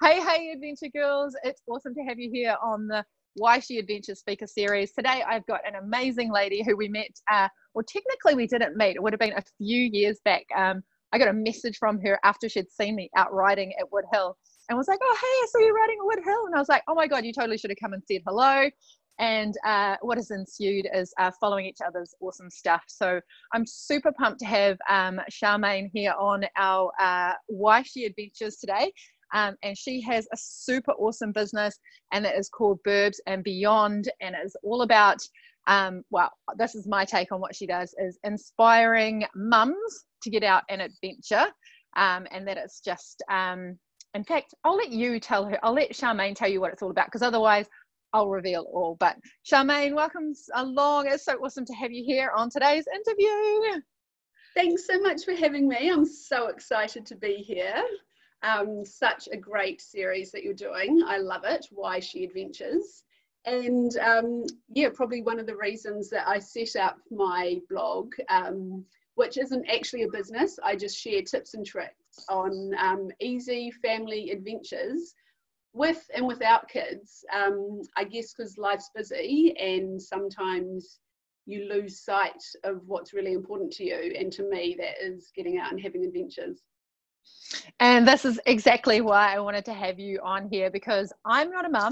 Hey, Adventure Girls. It's awesome to have you here on the Why She Adventures Speaker Series. Today, I've got an amazing lady who we met, well, technically we didn't meet. It would have been a few years back. I got a message from her after she'd seen me out riding at Woodhill and was like, oh, hey, I saw you riding at Woodhill. And I was like, oh my God, you totally should have come and said hello. And what has ensued is following each other's awesome stuff. So I'm super pumped to have Charmaine here on our Why She Adventures today. And she has a super awesome business, and that is called Burbs and Beyond, and it's all about, well, this is my take on what she does, is inspiring mums to get out and adventure, and that it's just, in fact, I'll let Charmaine tell you what it's all about, because otherwise I'll reveal it all. But Charmaine, welcome along. It's so awesome to have you here on today's interview. Thanks so much for having me. I'm so excited to be here. Such a great series that you're doing. I love it. Why She Adventures. And yeah, probably one of the reasons that I set up my blog, which isn't actually a business. I just share tips and tricks on easy family adventures with and without kids. I guess because life's busy and sometimes you lose sight of what's really important to you. And to me, that is getting out and having adventures. And this is exactly why I wanted to have you on here, because I'm not a mum.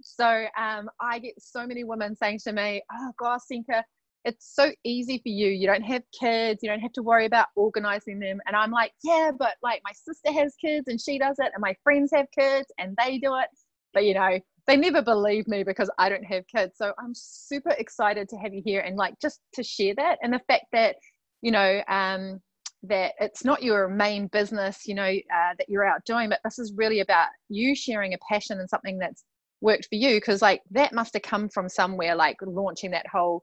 So I get so many women saying to me, oh gosh, Senka, it's so easy for you. You don't have kids. You don't have to worry about organizing them. And I'm like, yeah, but like my sister has kids and she does it, and my friends have kids and they do it. But you know, they never believe me because I don't have kids. So I'm super excited to have you here and like just to share that, and the fact that, you know, that it's not your main business, you know, that you're out doing, but this is really about you sharing a passion and something that's worked for you, because like that must have come from somewhere, like launching that whole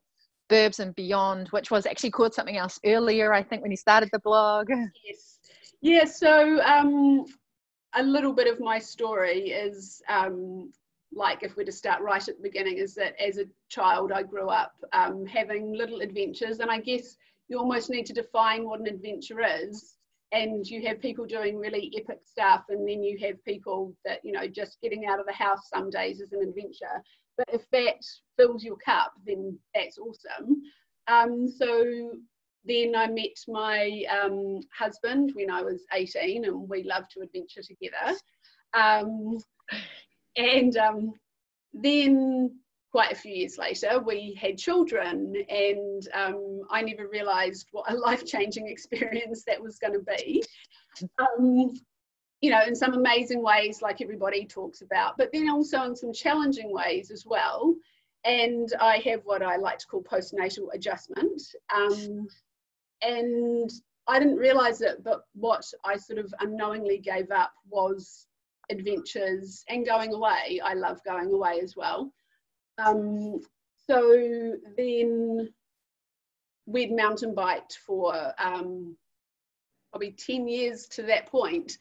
Burbs and Beyond, which was actually called something else earlier, I think, when you started the blog. Yes. Yeah, so a little bit of my story is like, if we're to start right at the beginning, is that as a child I grew up having little adventures, and I guess you almost need to define what an adventure is. And you have people doing really epic stuff, and then you have people that, you know, just getting out of the house some days is an adventure. But if that fills your cup, then that's awesome. So then I met my husband when I was 18, and we loved to adventure together. Then quite a few years later, we had children, and I never realised what a life-changing experience that was going to be. You know, in some amazing ways, like everybody talks about, but then also in some challenging ways as well. And I have what I like to call postnatal adjustment. And I didn't realise it, but what I sort of unknowingly gave up was adventures and going away. I love going away as well. So then we'd mountain biked for probably 10 years to that point,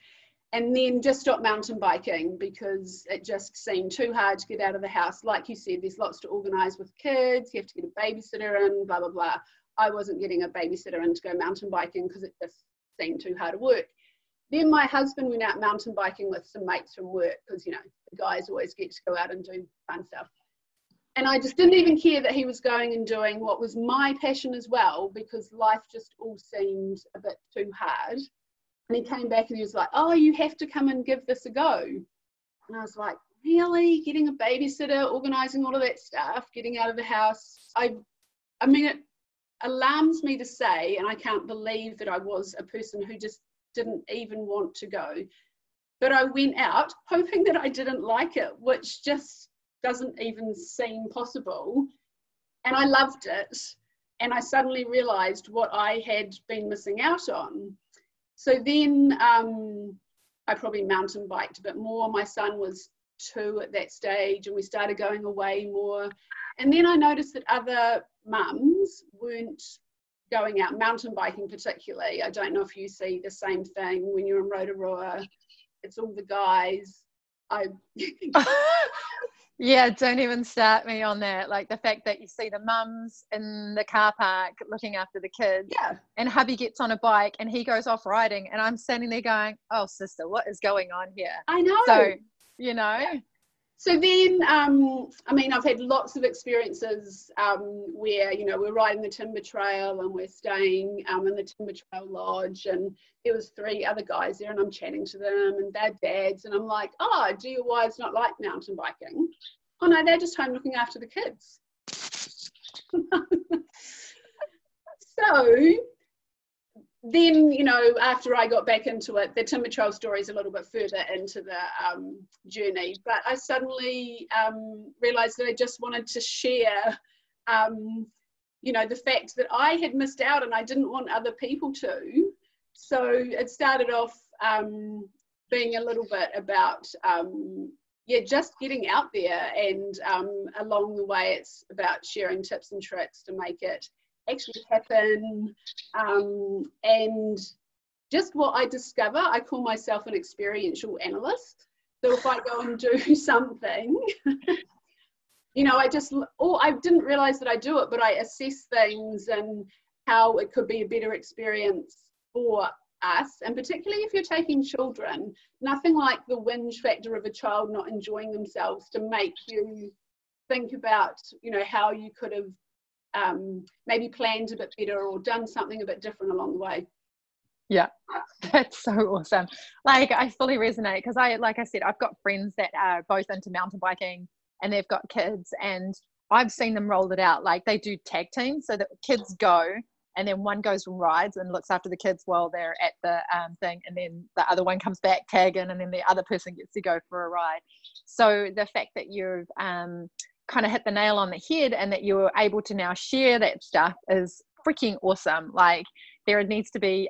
and then just stopped mountain biking because it just seemed too hard to get out of the house. Like you said, there's lots to organise with kids, you have to get a babysitter in, blah, blah, blah. I wasn't getting a babysitter in to go mountain biking because it just seemed too hard to work. Then my husband went out mountain biking with some mates from work, because, you know, the guys always get to go out and do fun stuff. And I just didn't even care that he was going and doing what was my passion as well, because life just all seemed a bit too hard. And he came back and he was like, oh, you have to come and give this a go. And I was like, really? Getting a babysitter, organising all of that stuff, getting out of the house. I mean, it alarms me to say, and I can't believe that I was a person who just didn't even want to go. But I went out hoping that I didn't like it, which just doesn't even seem possible. And I loved it. And I suddenly realised what I had been missing out on. So then I probably mountain biked a bit more. My son was 2 at that stage, and we started going away more. And then I noticed that other mums weren't going out mountain biking particularly. I don't know if you see the same thing when you're in Rotorua. It's all the guys. Yeah, don't even start me on that. Like the fact that you see the mums in the car park looking after the kids, Yeah, and hubby gets on a bike and he goes off riding, and I'm standing there going, "Oh, sister, what is going on here?" I know. So, you know, Yeah. So then, I mean, I've had lots of experiences where, you know, we're riding the timber trail and we're staying in the timber trail lodge, and there was 3 other guys there, and I'm chatting to them and their dads, and I'm like, oh, do your wives not like mountain biking? Oh no, they're just home looking after the kids. So then, you know, after I got back into it, the timber trail story is a little bit further into the journey, but I suddenly realized that I just wanted to share, you know, the fact that I had missed out and I didn't want other people to. So it started off being a little bit about, yeah, just getting out there, and along the way it's about sharing tips and tricks to make it actually happen, and just what I discover. I call myself an experiential analyst. So if I go and do something, you know, I didn't realize that I do it, but I assess things and how it could be a better experience for us. And particularly if you're taking children, nothing like the whinge factor of a child not enjoying themselves to make you think about, you know, how you could have maybe planned a bit better or done something a bit different along the way. yeah, that's so awesome. Like I fully resonate, because like I said, I've got friends that are both into mountain biking and they've got kids, and I've seen them roll it out. Like they do tag teams, so that kids go and then one goes and rides and looks after the kids while they're at the thing, and then the other one comes back tagging, and then the other person gets to go for a ride. So the fact that you've kind of hit the nail on the head and that you're able to now share that stuff is freaking awesome. Like there needs to be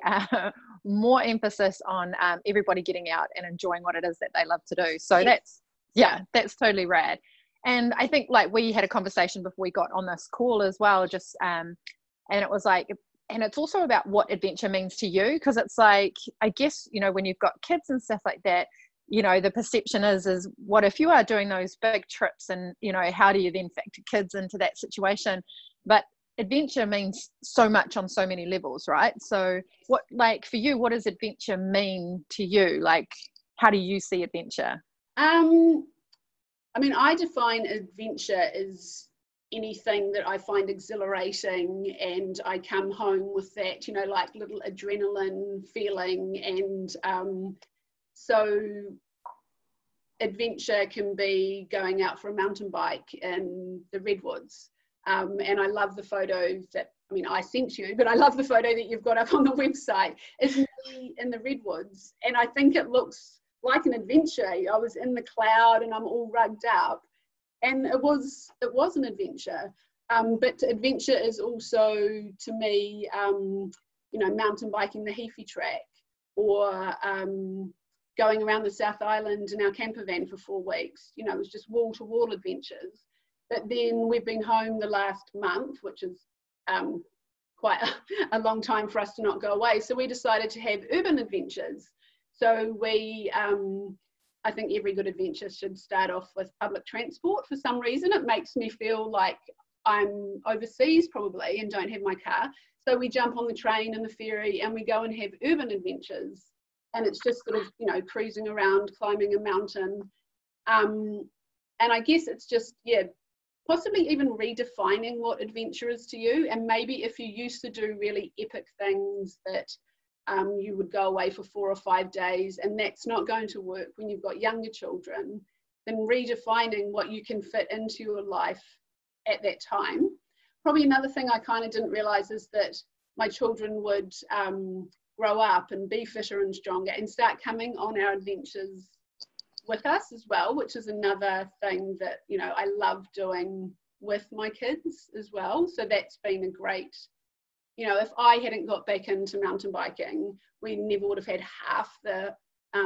more emphasis on everybody getting out and enjoying what it is that they love to do. So that's totally rad. And I think like we had a conversation before we got on this call as well, just and it was like, and it's also about what adventure means to you, because it's like, I guess, you know, when you've got kids and stuff like that, you know, the perception is what if you are doing those big trips, and, you know, how do you then factor kids into that situation? But adventure means so much on so many levels, right? So what, like for you, what does adventure mean to you? Like, how do you see adventure? I mean, I define adventure as anything that I find exhilarating and I come home with that, you know, like little adrenaline feeling. And so adventure can be going out for a mountain bike in the redwoods. And I love the photos that, I mean, I sent you, but I love the photo that you've got up on the website. It's me in the redwoods, and I think it looks like an adventure. I was in the cloud and I'm all rugged up, and it was an adventure. But adventure is also, to me, you know, mountain biking the Heafy track, or going around the South Island in our camper van for 4 weeks. You know, it was just wall-to-wall adventures. But then we've been home the last month, which is quite a long time for us to not go away. So we decided to have urban adventures. So we, I think every good adventure should start off with public transport. For some reason, it makes me feel like I'm overseas probably and don't have my car. So we jump on the train and the ferry and we go and have urban adventures. And it's just sort of, you know, cruising around, climbing a mountain. And I guess it's just, yeah, possibly even redefining what adventure is to you. And maybe if you used to do really epic things that you would go away for 4 or 5 days, and that's not going to work when you've got younger children, then redefining what you can fit into your life at that time. Probably another thing I kind of didn't realize is that my children would grow up and be fitter and stronger and start coming on our adventures with us as well, which is another thing that, you know, I love doing with my kids as well. So that's been a great, you know, if I hadn't got back into mountain biking, we never would have had half the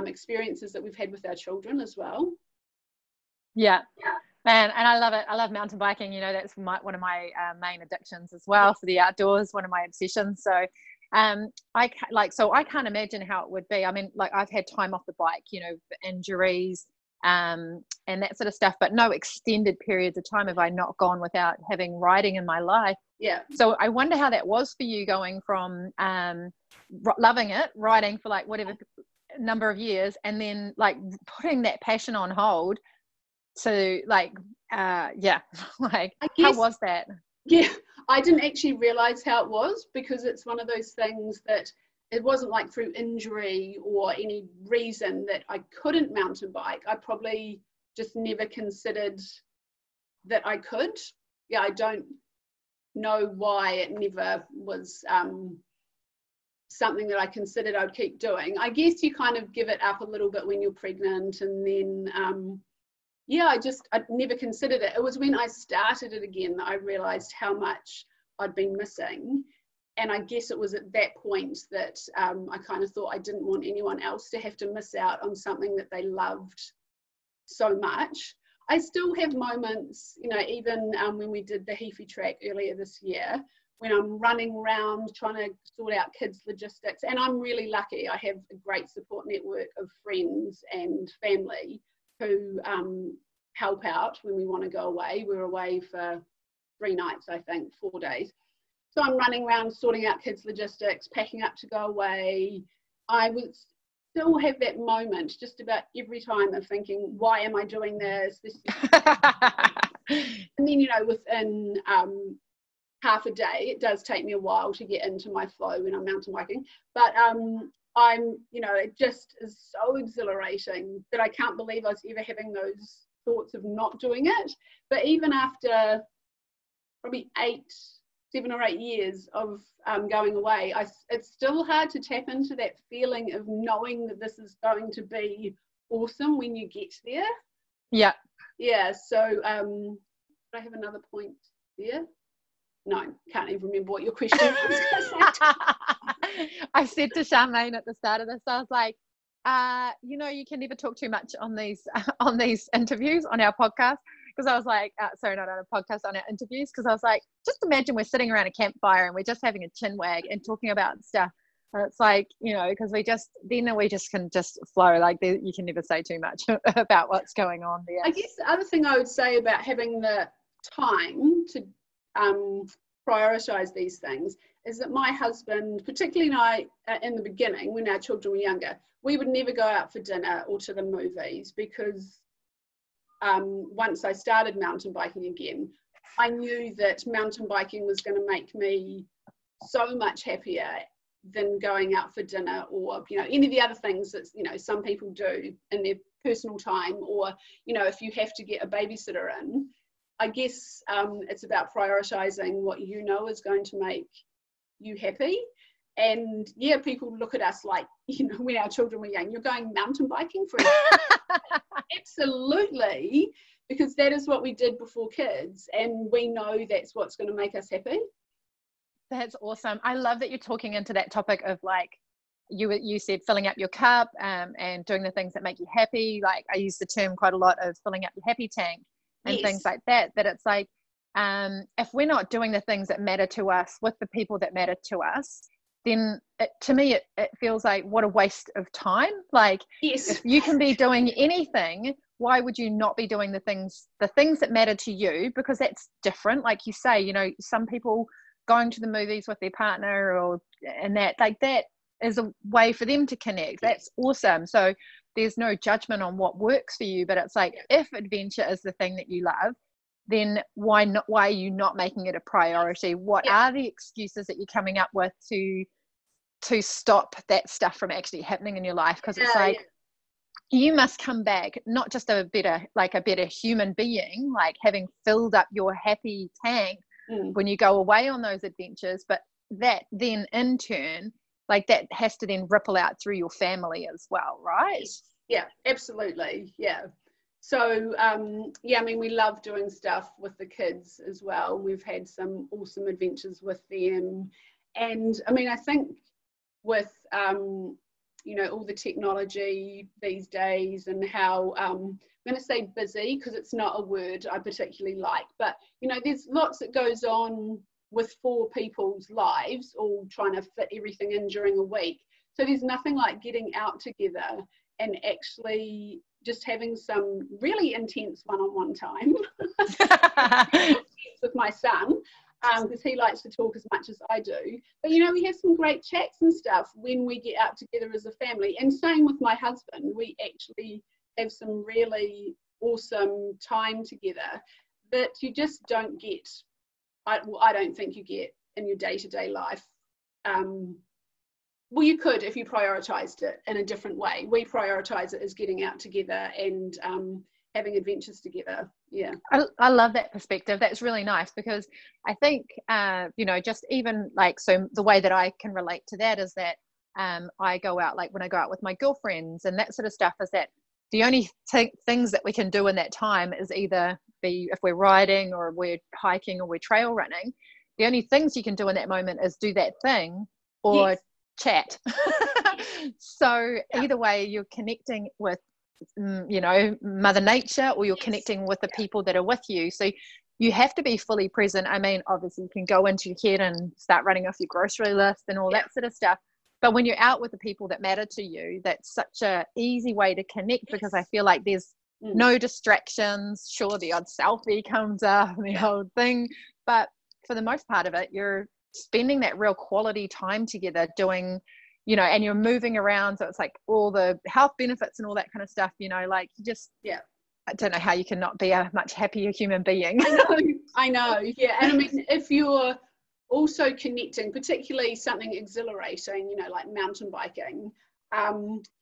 experiences that we've had with our children as well. Yeah, man, and I love it. I love mountain biking. You know, that's one of my main addictions as well, for the outdoors, one of my obsessions. So I can't imagine how it would be. I mean, like I've had time off the bike, you know, injuries, and that sort of stuff, but no extended periods of time have I not gone without having riding in my life. Yeah. So I wonder how that was for you, going from loving it, riding for like whatever number of years, and then like putting that passion on hold to like like how was that? Yeah, I didn't actually realize how it was, because it's one of those things that it wasn't like through injury or any reason that I couldn't mountain bike. I probably just never considered that I could. Yeah, I don't know why it never was something that I considered I'd keep doing. I guess you kind of give it up a little bit when you're pregnant, and then I never considered it. It was when I started it again that I realized how much I'd been missing. And I guess it was at that point that I kind of thought I didn't want anyone else to have to miss out on something that they loved so much. I still have moments, you know, even when we did the Heafy track earlier this year, when I'm running around trying to sort out kids' logistics. And I'm really lucky. I have a great support network of friends and family who help out when we want to go away. We're away for 3 nights, I think, 4 days. So I'm running around sorting out kids' logistics, packing up to go away. I would still have that moment just about every time of thinking, why am I doing this? And then, you know, within half a day, it does take me a while to get into my flow when I'm mountain biking. But you know, it just is so exhilarating that I can't believe I was ever having those thoughts of not doing it. But even after probably 7 or 8 years of going away, it's still hard to tap into that feeling of knowing that this is going to be awesome when you get there. Yeah. Yeah. So do I have another point there? No, can't even remember what your question was. I said to Charmaine at the start of this, I was like, you know, you can never talk too much on these interviews on our podcast. Because I was like, sorry, not on a podcast, on our interviews. Because I was like, just imagine we're sitting around a campfire and we're just having a chin wag and talking about stuff. And it's like, you know, because we just can just flow. Like you can never say too much about what's going on there. I guess the other thing I would say about having the time to prioritize these things is that my husband, particularly in the beginning when our children were younger, we would never go out for dinner or to the movies, because once I started mountain biking again, I knew that mountain biking was going to make me so much happier than going out for dinner, or, you know, any of the other things that, you know, some people do in their personal time, or, you know, if you have to get a babysitter in. I guess it's about prioritizing what you know is going to make you happy. And yeah, people look at us like, you know, when our children were young, you're going mountain biking for Absolutely, because that is what we did before kids, and we know that's what's going to make us happy. That's awesome. I love that you're talking into that topic of, like, you said filling up your cup and doing the things that make you happy. Like, I use the term quite a lot of filling up your happy tank and Yes. things like that, that it's like, if we're not doing the things that matter to us with the people that matter to us, then to me it feels like, what a waste of time. Like, yes. If you can be doing anything, why would you not be doing the things that matter to you? Because that's different. Like you say, you know, some people going to the movies with their partner and that is a way for them to connect. That's awesome. So there's no judgment on what works for you, but it's like, if adventure is the thing that you love, then why are you not making it a priority? What are the excuses that you're coming up with to stop that stuff from actually happening in your life? Because it's like, you must come back not just a better human being, like having filled up your happy tank when you go away on those adventures, but that then in turn, like, that has to then ripple out through your family as well, right? Yeah, absolutely. Yeah. So, I mean, we love doing stuff with the kids as well. We've had some awesome adventures with them. And I mean, I think with, you know, all the technology these days and how, I'm going to say busy because it's not a word I particularly like, but, you know, there's lots that goes on with 4 people's lives, all trying to fit everything in during a week. So there's nothing like getting out together and actually just having some really intense one-on-one time with my son, because he likes to talk as much as I do. But, you know, we have some great chats and stuff when we get out together as a family. And same with my husband. We actually have some really awesome time together that you just don't get. I don't think you get in your day-to-day life. Well, you could if you prioritized it in a different way. We prioritize it as getting out together and having adventures together. Yeah, I love that perspective. That's really nice, because I think you know, just even like, so the way that I can relate to that is that I go out, like when I go out with my girlfriends and that sort of stuff, is that the only things that we can do in that time is either be, if we're riding or we're hiking or we're trail running, the only things you can do in that moment is do that thing or yes. chat. So either way, you're connecting with, you know, Mother Nature, or you're connecting with the people that are with you. So you have to be fully present. I mean, obviously you can go into your head and start running off your grocery list and all that sort of stuff, but when you're out with the people that matter to you, that's such a easy way to connect, because I feel like there's no distractions. Sure, the odd selfie comes up and the whole thing, but for the most part of it, you're spending that real quality time together doing, you know, and you're moving around. So it's like all the health benefits and all that kind of stuff, you know, like you just, I don't know how you can not be a much happier human being. I know. Yeah. And I mean, if you're also connecting, particularly something exhilarating, you know, like mountain biking,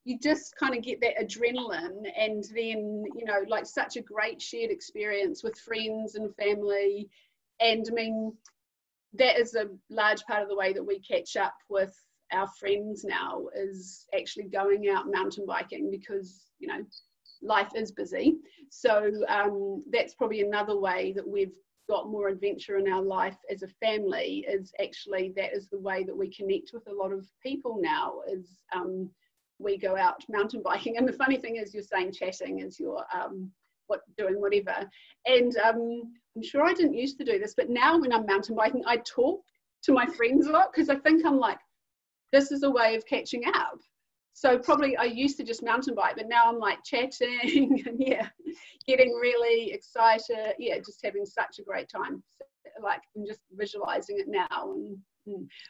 you just kind of get that adrenaline, and then, you know, like such a great shared experience with friends and family. And I mean, that is a large part of the way that we catch up with our friends now, is actually going out mountain biking, because, you know, life is busy. So that's probably another way that we've got more adventure in our life as a family, is actually that is the way that we connect with a lot of people now, is we go out mountain biking. And the funny thing is, you're saying chatting is your doing whatever, and I'm sure I didn't used to do this, but now when I'm mountain biking, I talk to my friends a lot, because I think I'm like, this is a way of catching up. So probably I used to just mountain bike, but now I'm like chatting and getting really excited. Yeah, just having such a great time. Like, I'm just visualizing it now. And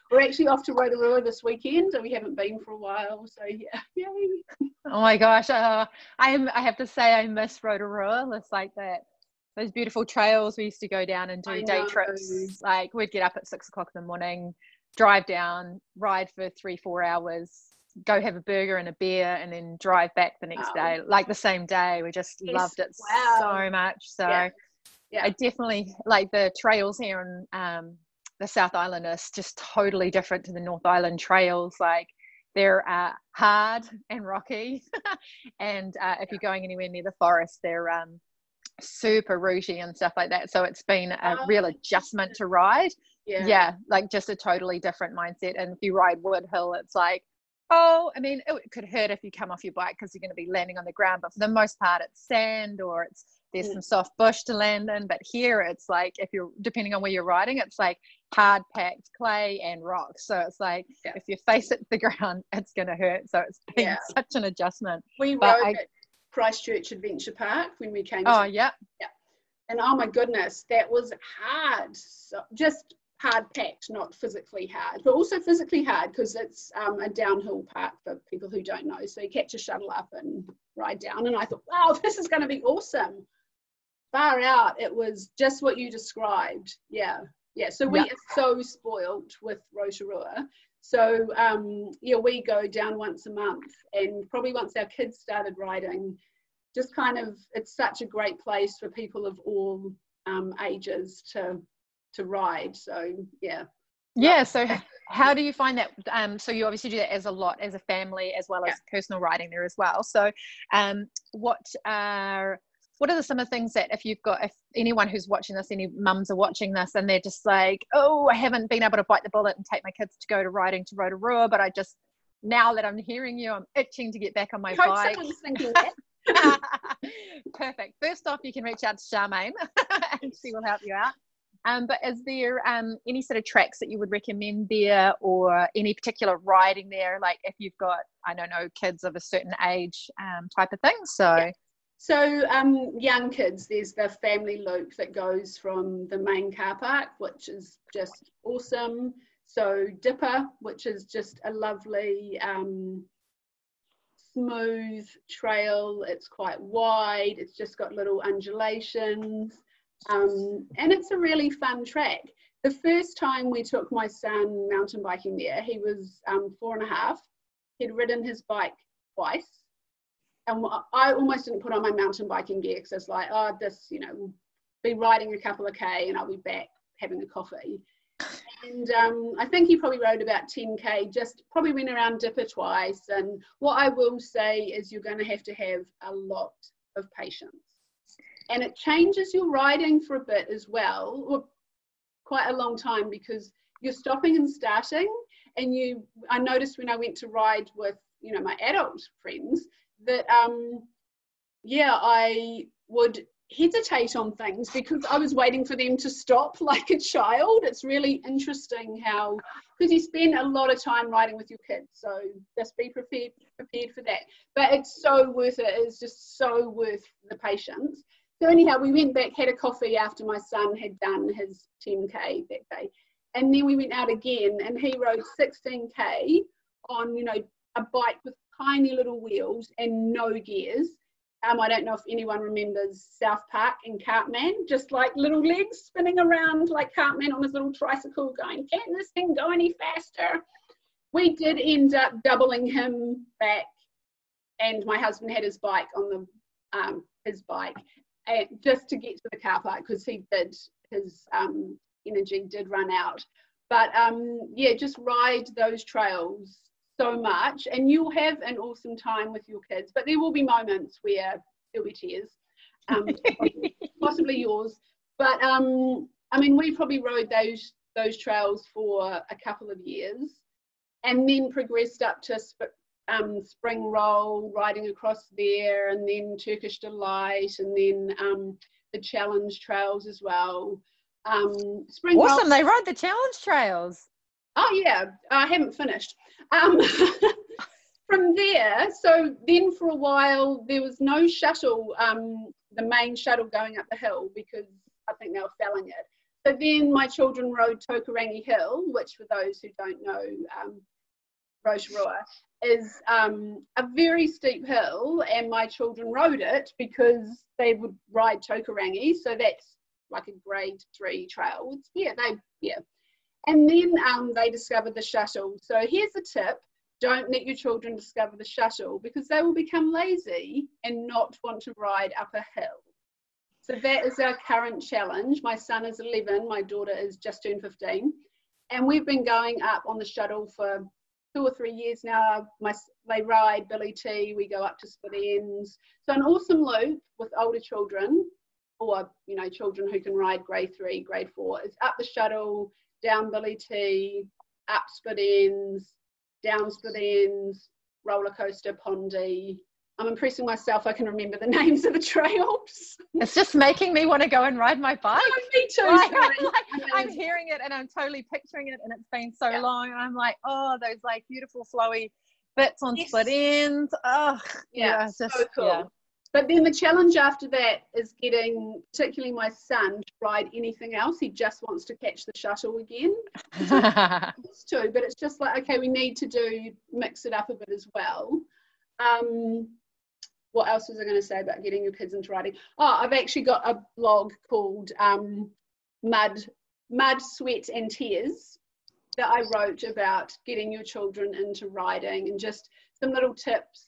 we're actually off to Rotorua this weekend, and we haven't been for a while. So yeah, yay. Oh my gosh, I have to say I miss Rotorua. It's like that, those beautiful trails we used to go down and do day trips. Like, we'd get up at 6 o'clock in the morning, drive down, ride for 3-4 hours, go have a burger and a beer, and then drive back the next day, like the same day. We just loved it so much. So I definitely like the trails here in the South Island are just totally different to the North Island trails. Like, they're hard and rocky, and if you're going anywhere near the forest, they're super rooty and stuff like that. So it's been a real adjustment to ride. Like just a totally different mindset. And if you ride Woodhill, it's like, oh, I mean, it could hurt if you come off your bike because you're going to be landing on the ground, but for the most part it's sand, or there's some soft bush to land in. But here it's like, if you're, depending on where you're riding, it's like hard packed clay and rocks. So it's like, if you face it to the ground, it's going to hurt. So it's been such an adjustment. We rode at Christchurch Adventure Park when we came. And oh my goodness, that was hard. So just hard packed, not physically hard, but also physically hard, because it's a downhill park for people who don't know. So you catch a shuttle up and ride down. And I thought, wow, this is going to be awesome. Far out. It was just what you described. So we are so spoiled with Rotorua. So we go down once a month, and probably once our kids started riding, just kind of, it's such a great place for people of all ages to ride. So so how do you find that? So you obviously do that as a family, as well as personal riding there as well. So what are some of the things that, if anyone who's watching this, any mums are watching this and they're just like, oh, I haven't been able to bite the bullet and take my kids to go to riding to Rotorua, but I just, now that I'm hearing you, I'm itching to get back on my bike. Someone's thinking that. Perfect. First off, you can reach out to Charmaine and she will help you out. But is there any sort of tracks that you would recommend there, or any particular riding there, like if you've got, I don't know, kids of a certain age, type of thing? So yeah. So young kids, there's the family loop that goes from the main car park, which is just awesome. So Dipper, which is just a lovely smooth trail. It's quite wide. It's just got little undulations, and it's a really fun track. The first time we took my son mountain biking there, he was 4.5. He'd ridden his bike twice. And I almost didn't put on my mountain biking gear because I was like, oh, this, you know, we'll be riding a couple of K and I'll be back having a coffee. And I think he probably rode about 10K, just probably went around Dipper twice. And what I will say is you're going to have a lot of patience. And it changes your riding for a bit as well, or quite a long time, because you're stopping and starting. And I noticed when I went to ride with, you know, my adult friends, that I would hesitate on things because I was waiting for them to stop like a child. It's really interesting how, because you spend a lot of time riding with your kids, so just be prepared for that. But it's so worth it. It's just so worth the patience. So anyhow, we went back, had a coffee after my son had done his 10K that day, and then we went out again, and he rode 16K on, you know, a bike with tiny little wheels and no gears. I don't know if anyone remembers South Park in Cartman, just like little legs spinning around like Cartman on his little tricycle going, can this thing go any faster? We did end up doubling him back, and my husband had his bike on his bike just to get to the car park because his energy did run out. But just ride those trails so much, and you'll have an awesome time with your kids. But there will be moments where there'll be tears, possibly yours. But I mean, we probably rode those trails for a couple of years, and then progressed up to Spring Roll, riding across there, and then Turkish Delight, and then the Challenge trails as well. Spring Roll, they ride the Challenge trails. Oh yeah, I haven't finished. From there, so then for a while there was no shuttle, the main shuttle going up the hill, because I think they were felling it. So then my children rode Tokarangi Hill, which for those who don't know, Rotorua is a very steep hill, and my children rode it because they would ride Tokarangi, so that's like a grade 3 trail. And then they discovered the shuttle. So here's a tip: don't let your children discover the shuttle, because they will become lazy and not want to ride up a hill. So that is our current challenge. My son is 11, my daughter is just turned 15, and we've been going up on the shuttle for 2 or 3 years now. They ride Billy T, we go up to Split Ends. So an awesome loop with older children, or you know, children who can ride grade 3, grade 4. It's up the shuttle, down Billy T, up Split Ends, down Split Ends, roller coaster, Pondy. I'm impressing myself I can remember the names of the trails. It's just making me want to go and ride my bike. Oh, me too. I'm hearing it and I'm totally picturing it, and it's been so long, and I'm like, oh, those like beautiful flowy bits on Split Ends. Oh yeah, so cool. Yeah. But then the challenge after that is getting, particularly my son, to ride anything else. He just wants to catch the shuttle again. He wants to, but it's just like, okay, we need to mix it up a bit as well. What else was I going to say about getting your kids into riding? Oh, I've actually got a blog called Mud, Sweat and Tears that I wrote about getting your children into riding, and just some little tips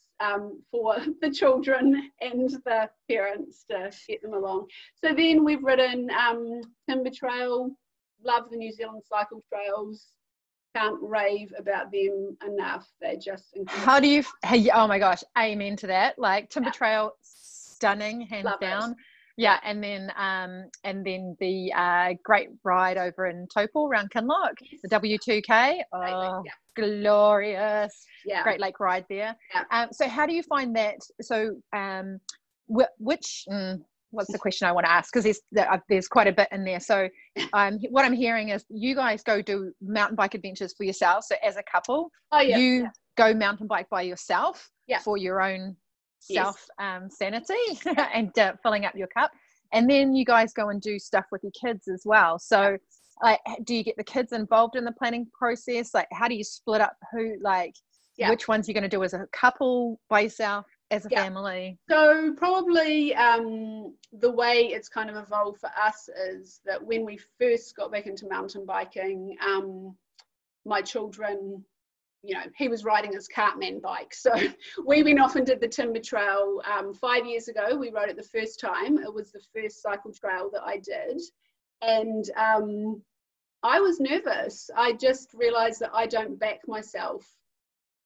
for the children and the parents to get them along. So then we've ridden Timber Trail, love the New Zealand cycle trails. Can't rave about them enough. They're just incredible. How do you, oh my gosh, amen to that. Like Timber Trail, stunning, hands down. Yeah, and then the great ride over in Taupo around Kinloch, the W2K. Oh, glorious. Yeah. Great Lake ride there. Yeah. So how do you find that? So what's the question I want to ask? Because there's quite a bit in there. So what I'm hearing is you guys go do mountain bike adventures for yourselves. So as a couple, you go mountain bike by yourself for your own self sanity and filling up your cup. And then you guys go and do stuff with your kids as well. So like, do you get the kids involved in the planning process? Like, how do you split up which ones you're going to do as a couple, by yourself, as a family? So probably the way it's kind of evolved for us is that when we first got back into mountain biking, my children, you know, he was riding his Cartman bike. So we went off and did the Timber Trail 5 years ago. We rode it the first time. It was the first cycle trail that I did. And I was nervous. I just realized that I don't back myself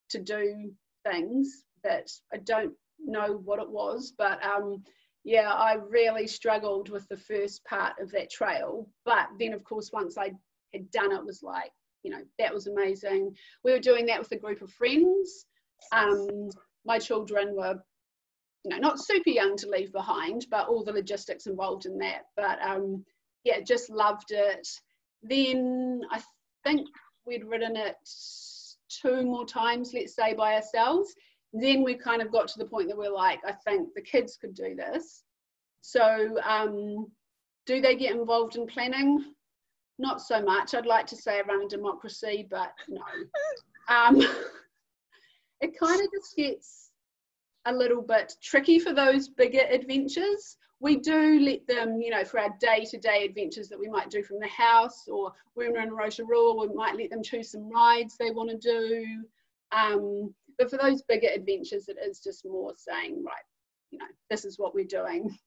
to do things that I don't know what it was. But I really struggled with the first part of that trail. But then, of course, once I had done it, it was like, you know, that was amazing. We were doing that with a group of friends. My children were, you know, not super young to leave behind, but all the logistics involved in that. But just loved it. Then I think we'd ridden it 2 more times, let's say, by ourselves. Then we kind of got to the point that we're like, I think the kids could do this. So do they get involved in planning? Not so much. I'd like to say I run a democracy, but no. It kind of just gets a little bit tricky for those bigger adventures. We do let them, you know, for our day-to-day adventures that we might do from the house, or when we're in Rotorua, we might let them choose some rides they want to do. But for those bigger adventures, it is just more saying, right, you know, this is what we're doing.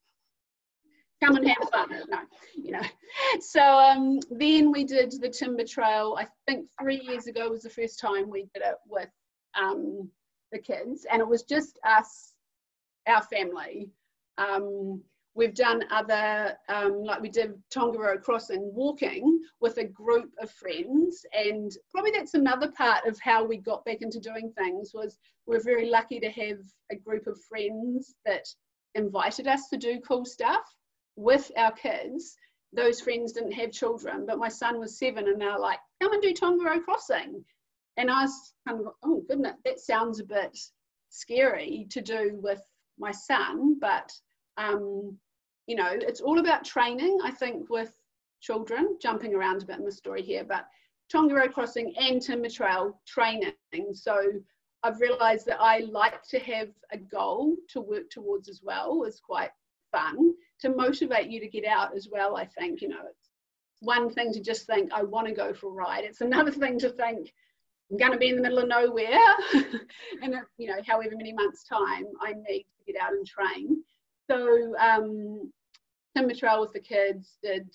Come and have fun. No, you know. So then we did the Timber Trail. I think 3 years ago was the first time we did it with the kids, and it was just us, our family. We've done other, like we did Tongariro Crossing walking with a group of friends, and probably that's another part of how we got back into doing things. Was we're very lucky to have a group of friends that invited us to do cool stuff with our kids. Those friends didn't have children, but my son was 7 and they're like, come and do Tongariro Crossing. And I was kind of, oh goodness, that sounds a bit scary to do with my son. But, you know, it's all about training, I think, with children, jumping around a bit in the story here, but Tongariro Crossing and Timber Trail training. So I've realised that I like to have a goal to work towards as well. Is quite fun to motivate you to get out as well. I think, you know, it's one thing to just think I want to go for a ride. It's another thing to think I'm going to be in the middle of nowhere and, you know, however many months time I need to get out and train. So Timber Trail with the kids did,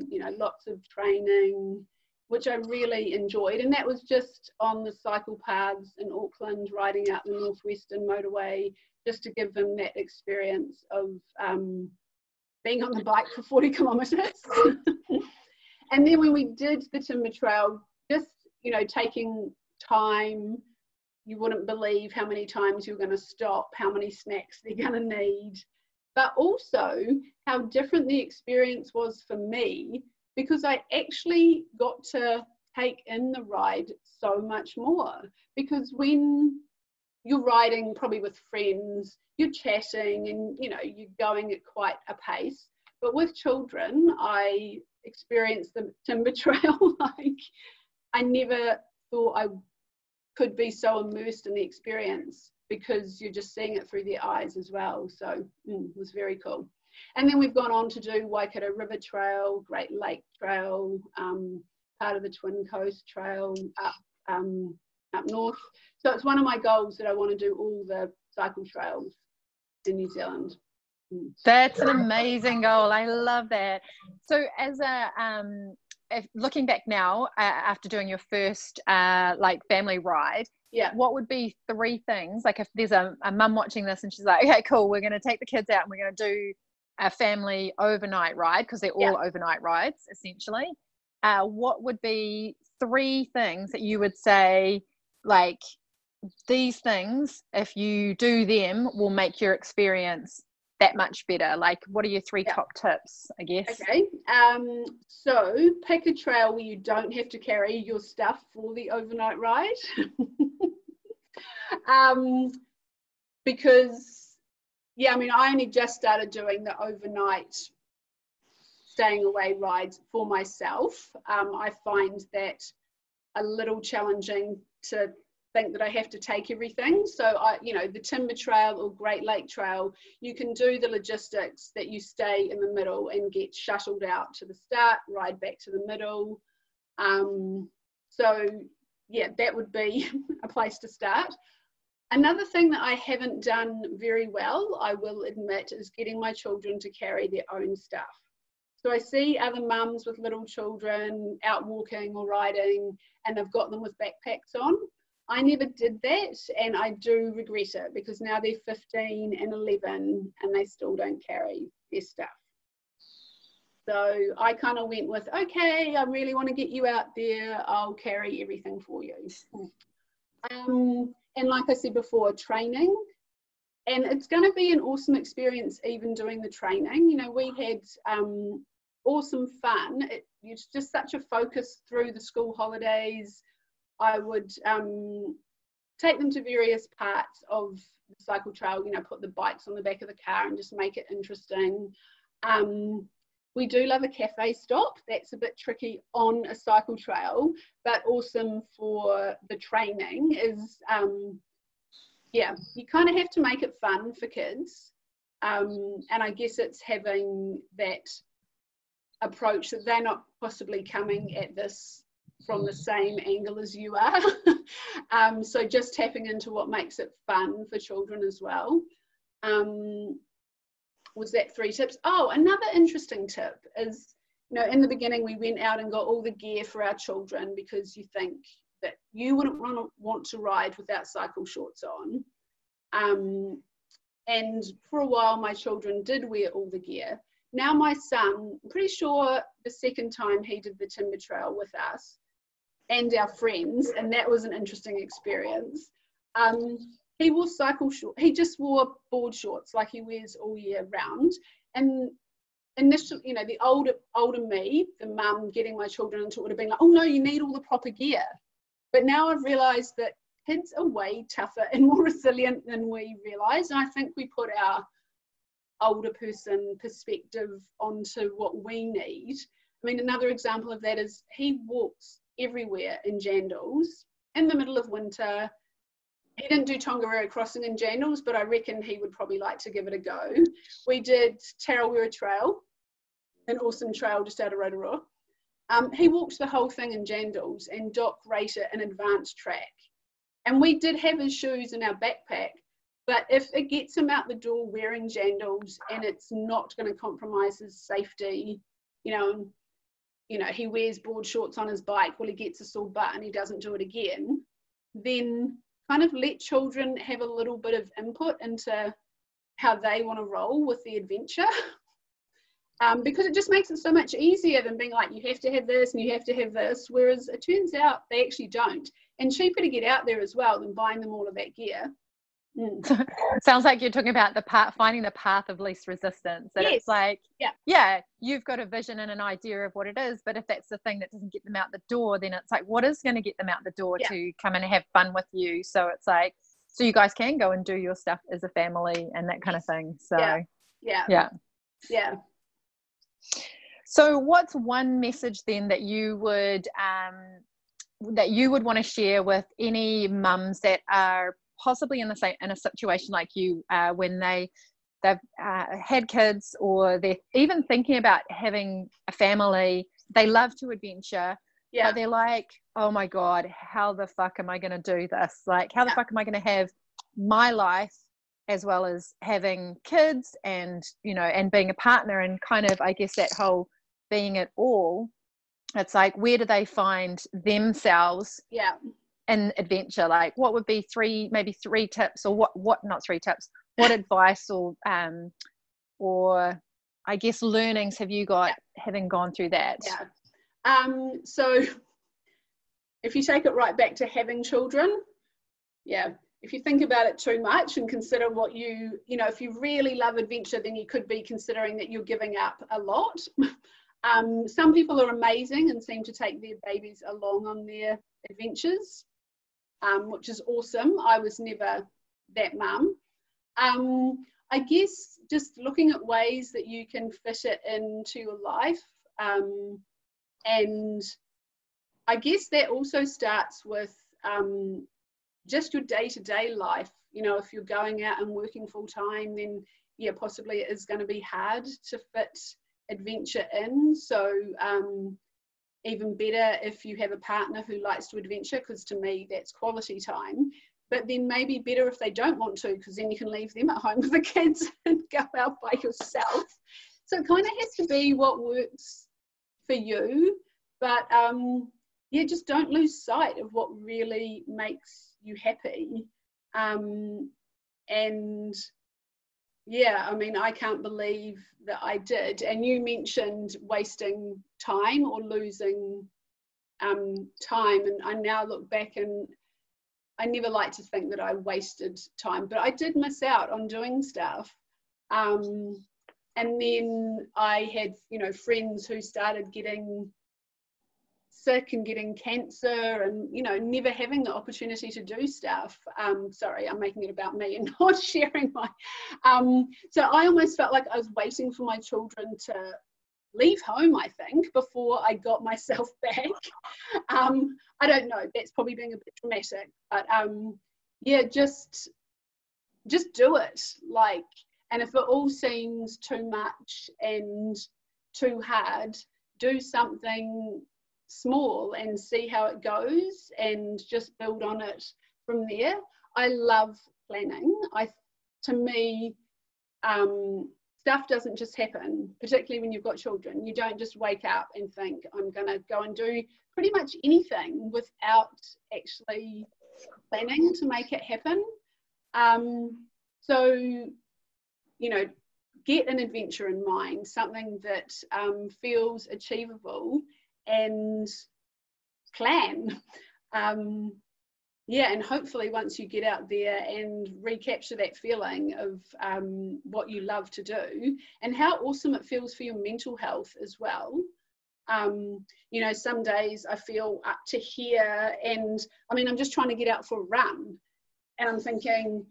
you know, lots of training, which I really enjoyed. And that was just on the cycle paths in Auckland, riding out the Northwestern motorway, just to give them that experience of being on the bike for 40 kilometres. And then when we did the Timber Trail, just, you know, taking time, you wouldn't believe how many times you're going to stop, how many snacks they're going to need, but also how different the experience was for me, because I actually got to take in the ride so much more. Because when you're riding probably with friends, you're chatting and, you know, you're going at quite a pace. But with children, I experienced the Timber Trail like I never thought I could be so immersed in the experience, because you're just seeing it through their eyes as well. So it was very cool. And then we've gone on to do Waikato River Trail, Great Lake Trail, part of the Twin Coast Trail up north. So it's one of my goals that I want to do all the cycle trails in New Zealand. That's an amazing goal. I love that. So as looking back now, after doing your first like family ride, what would be 3 things, like if there's a mum watching this and she's like, okay, cool, we're going to take the kids out and we're going to do a family overnight ride, because they're all overnight rides essentially, what would be 3 things that you would say, like, these things, if you do them, will make your experience that much better? Like, what are your 3 Yeah. top tips, I guess? Okay, so pick a trail where you don't have to carry your stuff for the overnight ride. Because, yeah, I mean, I only just started doing the overnight staying away rides for myself. I find that a little challenging to think that I have to take everything. So the Timber Trail or Great Lake Trail, you can do the logistics that you stay in the middle and get shuttled out to the start, ride back to the middle. So yeah, that would be a place to start. Another thing that I haven't done very well, I will admit, is getting my children to carry their own stuff. So I see other mums with little children out walking or riding, and they've got them with backpacks on. I never did that, and I do regret it, because now they're 15 and 11 and they still don't carry their stuff. So I kind of went with, okay, I really want to get you out there, I'll carry everything for you. And like I said before, training. And it's going to be an awesome experience even doing the training. You know, we had awesome fun. It's just such a focus through the school holidays. I would take them to various parts of the cycle trail, you know, put the bikes on the back of the car and just make it interesting. We do love a cafe stop. That's a bit tricky on a cycle trail, but awesome for the training is, yeah, you kind of have to make it fun for kids. And I guess it's having that approach that they're not possibly coming at this from the same angle as you are. So just tapping into what makes it fun for children as well. Was that 3 tips? Oh, another interesting tip is, you know, in the beginning we went out and got all the gear for our children, because you think that you wouldn't want to ride without cycle shorts on. And for a while my children did wear all the gear. Now my son, I'm pretty sure the second time he did the Timber Trail with us and our friends, and that was an interesting experience. He wore cycle shorts. He just wore board shorts like he wears all year round. And initially, you know, the older me, the mum getting my children into it, would have been like, oh no, you need all the proper gear. But now I've realised that kids are way tougher and more resilient than we realise. And I think we put our older person perspective onto what we need. I mean, another example of that is he walks everywhere in jandals in the middle of winter. He didn't do Tongariro Crossing in jandals, but I reckon he would probably like to give it a go. We did Tarawera Trail, an awesome trail just out of Rotorua. He walked the whole thing in jandals, and Doc rated an advanced track. And we did have his shoes in our backpack, but if it gets him out the door wearing jandals and it's not going to compromise his safety, you know, he wears board shorts on his bike, well, he gets a sore butt and he doesn't do it again, then kind of let children have a little bit of input into how they want to roll with the adventure. Because it just makes it so much easier than being like, you have to have this and you have to have this, whereas it turns out they actually don't. And cheaper to get out there as well than buying them all of that gear. Sounds like you're talking about finding the path of least resistance. And yes. It's like, yeah, you've got a vision and an idea of what it is, but if that's the thing that doesn't get them out the door, then it's like, what is going to get them out the door to come and have fun with you? So it's like, so you guys can go and do your stuff as a family and that kind of thing. So yeah. So what's one message then that you would want to share with any mums that are possibly in a situation like you, when they've had kids, or they're even thinking about having a family, they love to adventure, but they're like, oh my God, how the fuck am I going to do this? Like, how the fuck am I going to have my life as well as having kids and, you know, and being a partner and kind of, I guess, that whole being it all. It's like, where do they find themselves in adventure? Like, what would be maybe three tips, or what not 3 tips, what advice or I guess learnings have you got having gone through that? So if you take it right back to having children, if you think about it too much and consider what if you really love adventure, then you could be considering that you're giving up a lot. Some people are amazing and seem to take their babies along on their adventures, which is awesome. I was never that mum. I guess just looking at ways that you can fit it into your life. And I guess that also starts with just your day-to-day life. If you're going out and working full-time, then yeah, possibly it is going to be hard to fit adventure in. So even better if you have a partner who likes to adventure, because to me that's quality time. But then maybe better if they don't want to, because then you can leave them at home with the kids and go out by yourself. So it kind of has to be what works for you. But yeah, just don't lose sight of what really makes you happy. And yeah, I mean, I can't believe that I did. And you mentioned wasting time or losing time. And I now look back and I never like to think that I wasted time, but I did miss out on doing stuff. And then I had, friends who started getting sick and getting cancer and, never having the opportunity to do stuff. Sorry, I'm making it about me and not sharing my... So I almost felt like I was waiting for my children to leave home, I think, before I got myself back. I don't know, that's probably being a bit dramatic, but yeah, just do it. And if it all seems too much and too hard, do something small and see how it goes and just build on it from there. I love planning. To me, stuff doesn't just happen, particularly when you've got children. You don't just wake up and think, I'm going to go and do pretty much anything without actually planning to make it happen. So, get an adventure in mind, something that feels achievable, and plan. Yeah, and hopefully once you get out there and recapture that feeling of what you love to do and how awesome it feels for your mental health as well. Some days I feel up to here and I'm just trying to get out for a run and I'm thinking,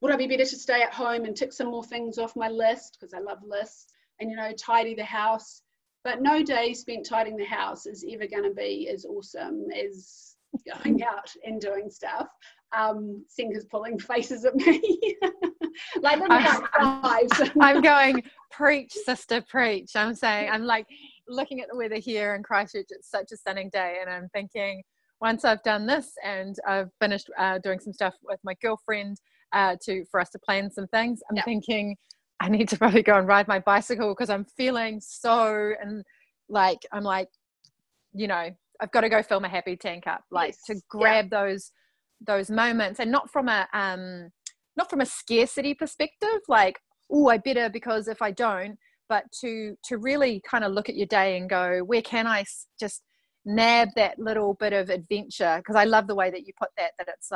would I be better to stay at home and tick some more things off my list, because I love lists, and tidy the house. But no day spent tidying the house is ever going to be as awesome as going out and doing stuff. Senka's pulling faces at me. Like I'm going, preach, sister, preach. I'm looking at the weather here in Christchurch. It's such a stunning day, and I'm thinking, once I've done this and I've finished doing some stuff with my girlfriend for us to plan some things, I'm thinking I need to probably go and ride my bicycle, because I'm feeling so, and I'm I've got to go fill my happy tank up, to grab those moments, and not from a scarcity perspective, I better, because if I don't, but to really kind of look at your day and go, where can I just nab that little bit of adventure? Because I love the way that you put that it's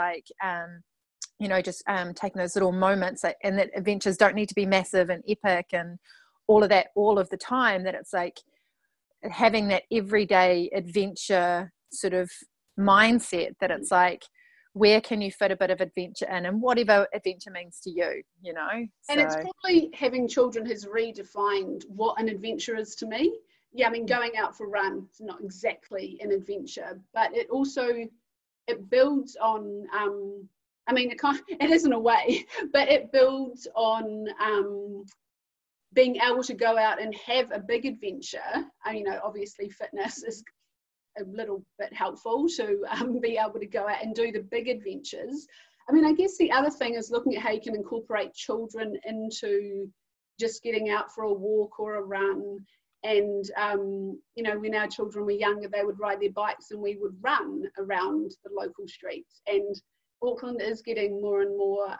taking those little moments, and that adventures don't need to be massive and epic and all of that all of the time, that it's having that everyday adventure sort of mindset, that it's where can you fit a bit of adventure in, and whatever adventure means to you, And it's probably having children has redefined what an adventure is to me. Yeah, going out for a run is not exactly an adventure, but it builds on it isn't a way, but it builds on being able to go out and have a big adventure. Obviously fitness is a little bit helpful to be able to go out and do the big adventures. I guess the other thing is looking at how you can incorporate children into just getting out for a walk or a run. And, when our children were younger, they would ride their bikes and we would run around the local streets. And Auckland is getting more and more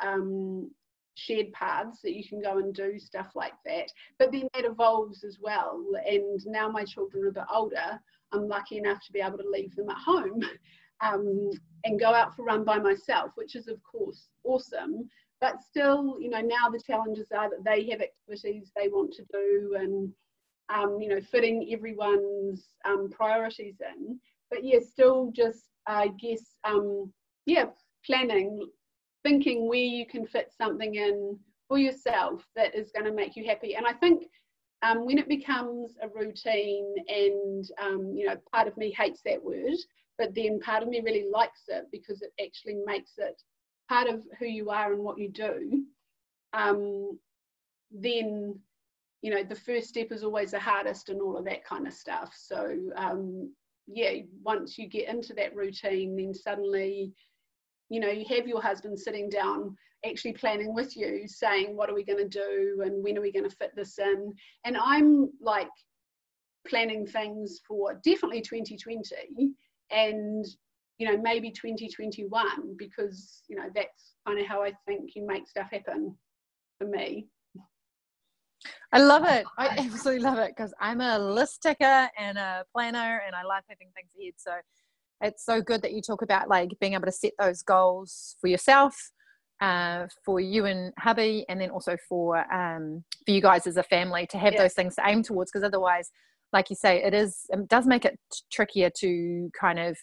shared paths that you can go and do stuff like that. But then that evolves as well. And now my children are a bit older, I'm lucky enough to be able to leave them at home. and go out for a run by myself, which is of course awesome. But still, you know, now the challenges are that they have activities they want to do, and you know, fitting everyone's priorities in. But yeah, still just, I guess, yeah, planning, thinking where you can fit something in for yourself that is going to make you happy. And I think when it becomes a routine, and you know, part of me hates that word, but then part of me really likes it because it actually makes it part of who you are and what you do, then, you know, the first step is always the hardest and all of that kind of stuff. So yeah, once you get into that routine, then suddenly, you know, you have your husband sitting down actually planning with you, saying, what are we going to do and when are we going to fit this in? And I'm like planning things for definitely 2020 and, you know, maybe 2021, because, you know, that's kind of how I think you make stuff happen for me. I love it. I absolutely love it, because I'm a list ticker and a planner, and I love having things ahead. So it's so good that you talk about like being able to set those goals for yourself, for you and hubby, and then also for you guys as a family to have those things to aim towards. Because otherwise, like you say, it does make it trickier to kind of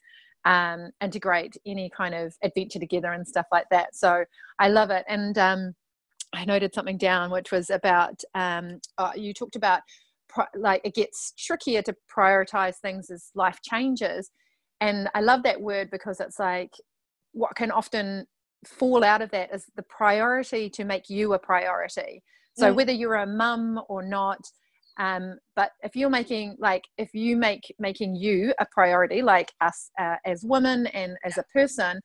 integrate any kind of adventure together and stuff like that. So I love it. And I noted something down, which was about you talked about like it gets trickier to prioritize things as life changes. And I love that word, because it's like what can often fall out of that is the priority to make you a priority. So whether you're a mum or not, but if you're making making you a priority, like us as women and as a person,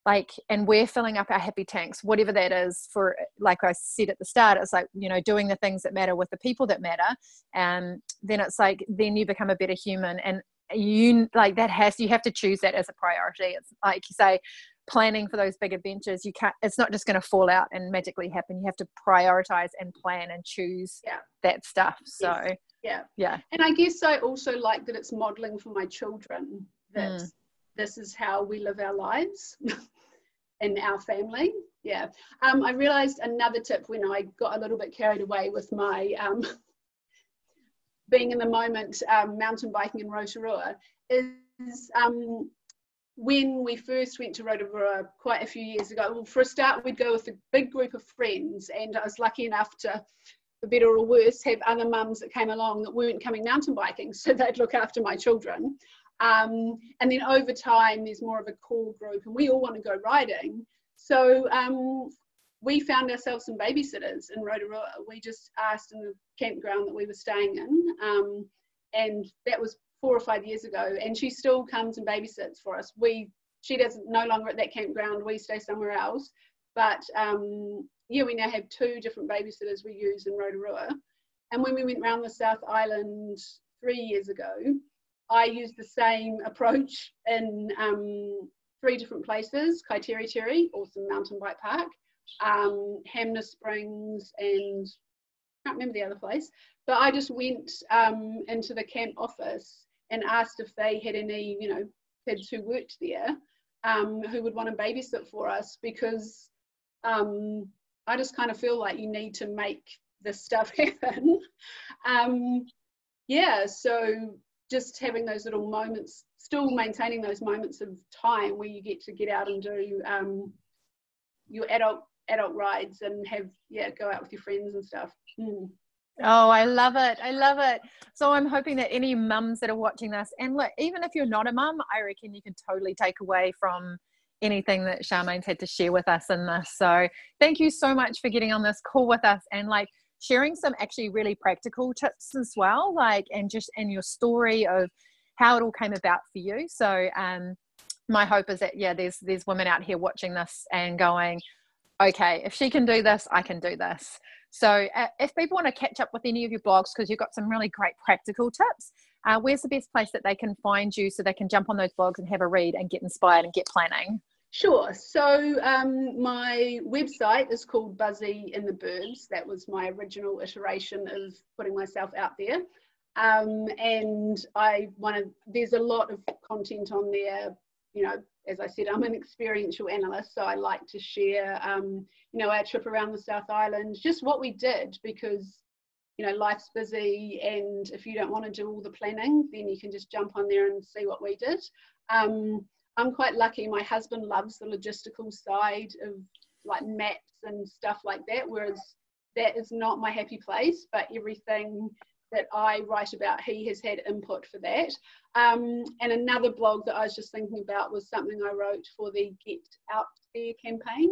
like, and we're filling up our happy tanks, whatever that is, for, like I said at the start, it's like, you know, doing the things that matter with the people that matter. And then it's like, then you become a better human. And you like that you have to choose that as a priority. It's like you say, planning for those big adventures, you can't, it's not just going to fall out and magically happen. You have to prioritize and plan and choose that stuff. So yeah. And I guess I also like that it's modeling for my children that this is how we live our lives in our family. I realized another tip when I got a little bit carried away with my being in the moment mountain biking in Rotorua is when we first went to Rotorua quite a few years ago. Well, for a start, we'd go with a big group of friends, and I was lucky enough to, for better or worse, have other mums that came along that weren't coming mountain biking, so they'd look after my children. And then over time, there's more of a core group, and we all want to go riding. So we found ourselves some babysitters in Rotorua. We just asked in the campground that we were staying in, and that was 4 or 5 years ago, and she still comes and babysits for us. She doesn't no longer at that campground, we stay somewhere else, but we now have 2 different babysitters we use in Rotorua. And when we went around the South Island 3 years ago, I used the same approach in 3 different places: Kaiteriteri, awesome mountain bike park, Hamner Springs, and I can't remember the other place, but I just went into the camp office and asked if they had any, you know, kids who worked there who would want to babysit for us, because I just kind of feel like you need to make this stuff happen. So just having those little moments, still maintaining those moments of time where you get out and do your adult rides and go out with your friends and stuff. Oh, I love it. I love it. So I'm hoping that any mums that are watching this, and look, even if you're not a mum, I reckon you can totally take away from anything that Charmaine's had to share with us in this. So thank you so much for getting on this call with us and like sharing some actually really practical tips as well, like, and your story of how it all came about for you. So my hope is that there's women out here watching this and going, okay, if she can do this, I can do this. So if people want to catch up with any of your blogs, because you've got some really great practical tips, where's the best place that they can find you so they can jump on those blogs and have a read and get inspired and get planning? Sure. So my website is called Buzzy and the Birds. That was my original iteration of putting myself out there. And there's a lot of content on there, as I said, I'm an experiential analyst, so I like to share, our trip around the South Island, just what we did, because, life's busy, and if you don't want to do all the planning, then you can just jump on there and see what we did. I'm quite lucky. My husband loves the logistical side of like maps and stuff like that, whereas that is not my happy place, but everything that I write about, he has had input for that. And another blog that I was just thinking about was something I wrote for the Get Out There campaign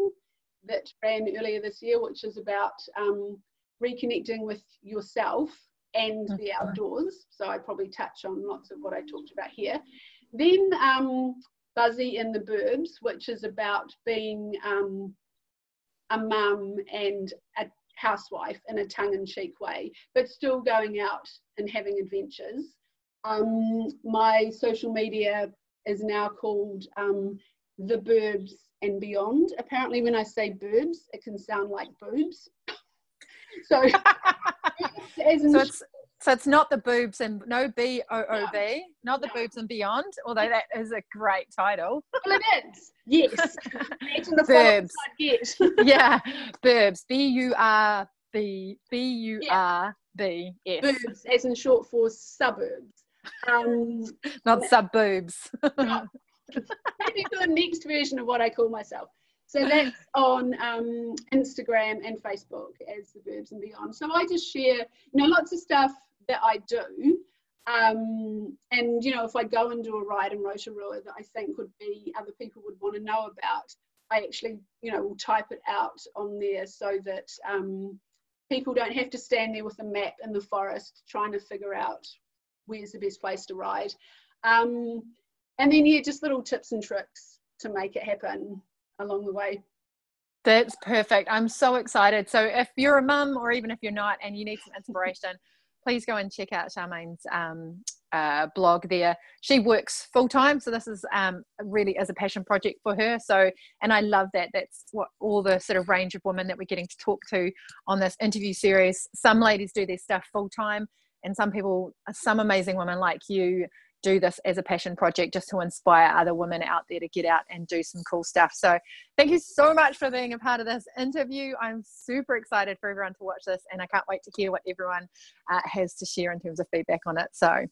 that ran earlier this year, which is about reconnecting with yourself and the outdoors. So I probably touch on lots of what I talked about here. Then Buzzy in the Burbs, which is about being a mum and a housewife in a tongue-in-cheek way, but still going out and having adventures. My social media is now called The Burbs and Beyond. Apparently when I say burbs, it can sound like boobs. So, so it's not the boobs and no B-O-O-B, not the boobs and beyond, although that is a great title. Well, it is. Yes. Burbs. Yeah, burbs. B-U-R-B. B-U-R-B-S. Burbs, as in short for suburbs. Not sub-boobs. Maybe for the next version of what I call myself. So that's on Instagram and Facebook as The Burbs and Beyond. So I just share, lots of stuff that I do. And, if I go and do a ride in Rotorua that I think other people would want to know about, I actually, will type it out on there so that people don't have to stand there with a map in the forest trying to figure out where's the best place to ride. And then, just little tips and tricks to make it happen along the way. That's perfect. I'm so excited. So if you're a mum, or even if you're not and you need some inspiration, please go and check out Charmaine's blog there. She works full-time, so this is really is a passion project for her. So, and I love that. That's what all the sort of range of women that we're getting to talk to on this interview series. Some ladies do their stuff full-time, and some amazing women like you do this as a passion project just to inspire other women out there to get out and do some cool stuff. So thank you so much for being a part of this interview. I'm super excited for everyone to watch this, and I can't wait to hear what everyone has to share in terms of feedback on it. So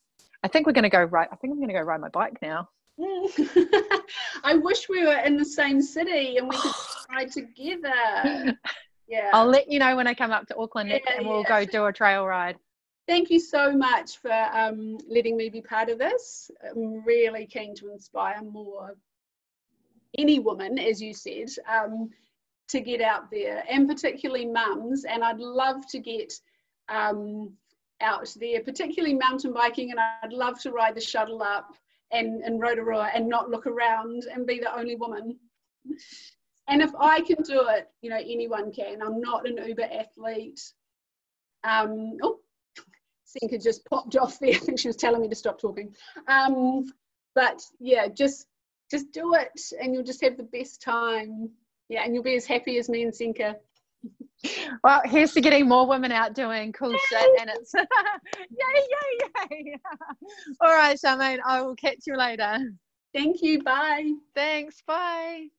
I think I'm going to go ride my bike now. I wish we were in the same city and we could ride together. Yeah. I'll let you know when I come up to Auckland and we'll go do a trail ride. Thank you so much for letting me be part of this. I'm really keen to inspire any woman, as you said, to get out there, and particularly mums. And I'd love to get out there, particularly mountain biking, and I'd love to ride the shuttle up and Rotorua and not look around and be the only woman. And if I can do it, anyone can. I'm not an Uber athlete. Senka just popped off there. I think she was telling me to stop talking. But yeah, just do it and you'll just have the best time. Yeah, and you'll be as happy as me and Senka. Well, here's to getting more women out doing cool shit, and it's yay. All right, Charmaine, I will catch you later. Thank you. Bye. Thanks. Bye.